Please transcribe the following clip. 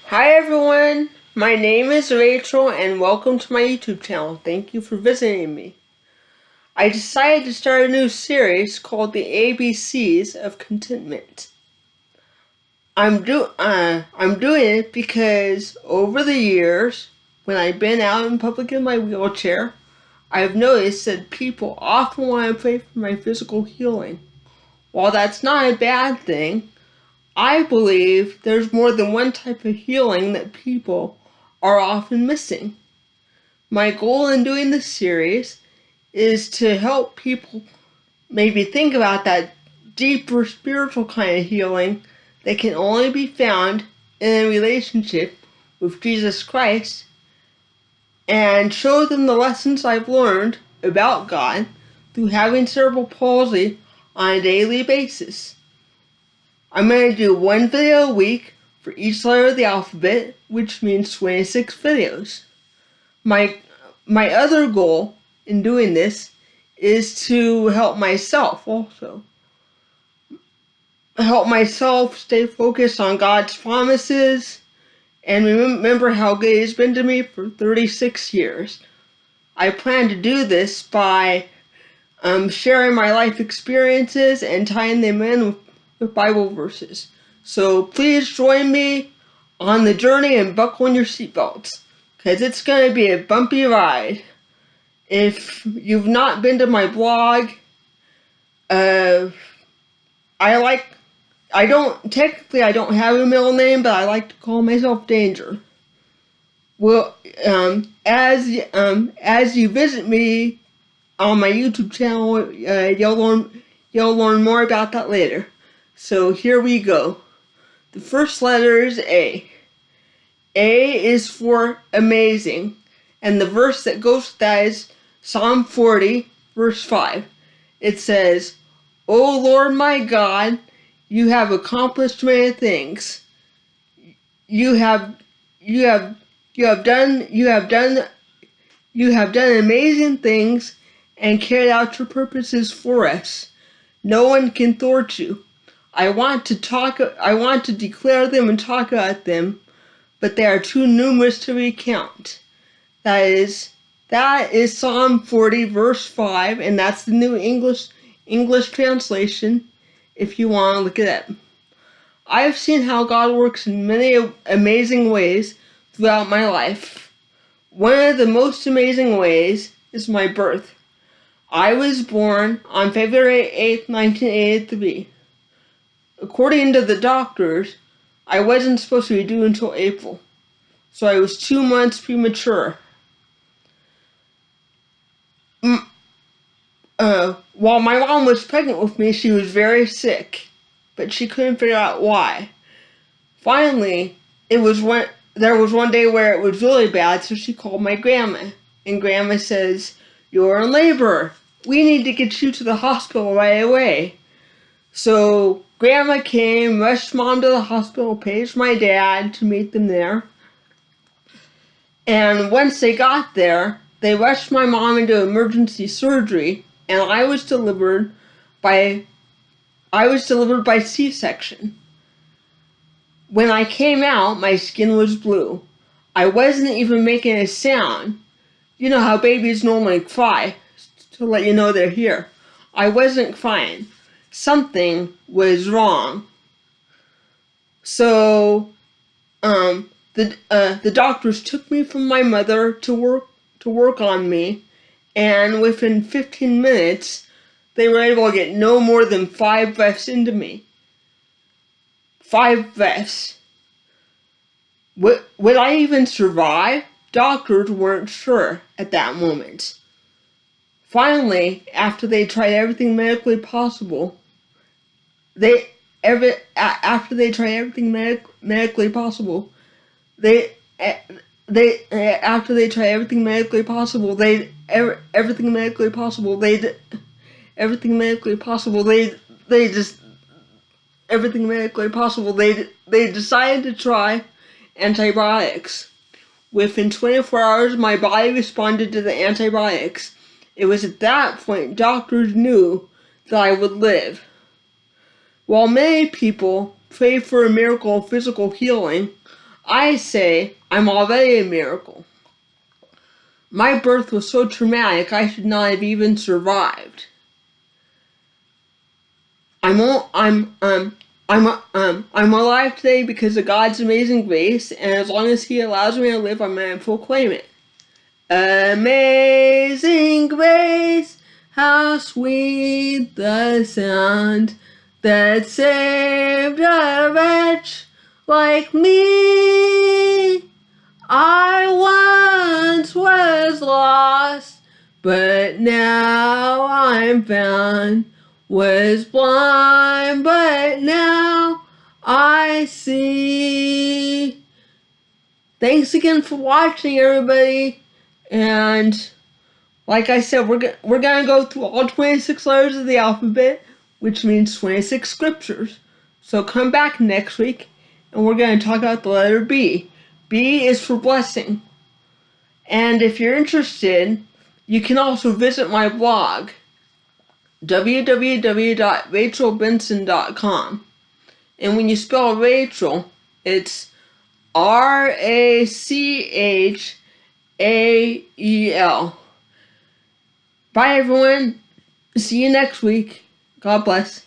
Hi everyone, my name is Rachel and welcome to my YouTube channel. Thank you for visiting me. I decided to start a new series called the ABCs of Contentment. I'm doing it because over the years, when I've been out in public in my wheelchair, I've noticed that people often want to pray for my physical healing. While that's not a bad thing, I believe there's more than one type of healing that people are often missing. My goal in doing this series is to help people maybe think about that deeper spiritual kind of healing that can only be found in a relationship with Jesus Christ, and show them the lessons I've learned about God through having cerebral palsy on a daily basis. I'm going to do one video a week for each letter of the alphabet, which means 26 videos. My other goal in doing this is to help myself also. Help myself stay focused on God's promises and remember how good He's been to me for 36 years. I plan to do this by sharing my life experiences and tying them in with Bible verses. So please join me on the journey and buckle in your seatbelts, because it's going to be a bumpy ride. If you've not been to my blog, I don't have a middle name, but I like to call myself Danger. Well, as you visit me on my YouTube channel, you'll learn more about that later. So here we go. The first letter is A. A is for amazing, and the verse that goes with that is Psalm 40, verse 5. It says, "O Lord my God, you have accomplished many things. You have done amazing things and carried out your purposes for us. No one can thwart you. I want to declare them and talk about them, but they are too numerous to recount." That is Psalm 40 verse 5, and that's the New English translation if you want to look it up. I have seen how God works in many amazing ways throughout my life. One of the most amazing ways is my birth. I was born on February 8, 1983. According to the doctors, I wasn't supposed to be due until April, so I was 2 months premature. While my mom was pregnant with me, she was very sick, but she couldn't figure out why. Finally, there was one day where it was really bad, so she called my grandma, and Grandma says, "You're in labor. We need to get you to the hospital right away." So Grandma came, rushed Mom to the hospital, paged my dad to meet them there. And once they got there, they rushed my mom into emergency surgery, and I was delivered by C-section. When I came out, my skin was blue. I wasn't even making a sound. You know how babies normally cry to let you know they're here. I wasn't crying. Something was wrong. So, the doctors took me from my mother to work on me, and within 15 minutes, they were able to get no more than 5 breaths into me. 5 breaths. Would I even survive? Doctors weren't sure at that moment. Finally, after they tried everything medically possible, they decided to try antibiotics. Within 24 hours, my body responded to the antibiotics. It was at that point doctors knew that I would live. While many people pray for a miracle of physical healing, I say I'm already a miracle. My birth was so traumatic I should not have even survived. I'm alive today because of God's amazing grace, and as long as He allows me to live, I'm going to proclaim it. Amazing grace, how sweet the sound that saved a wretch like me. I once was lost, but now I'm found. Was blind, but now I see. Thanks again for watching, everybody. And like I said, we're going to go through all 26 letters of the alphabet, which means 26 scriptures. So come back next week, and we're going to talk about the letter B. B is for blessing. And if you're interested, you can also visit my blog, www.rachelbenson.com. And when you spell Rachel, it's RACHAEL. Bye, everyone. See you next week. God bless.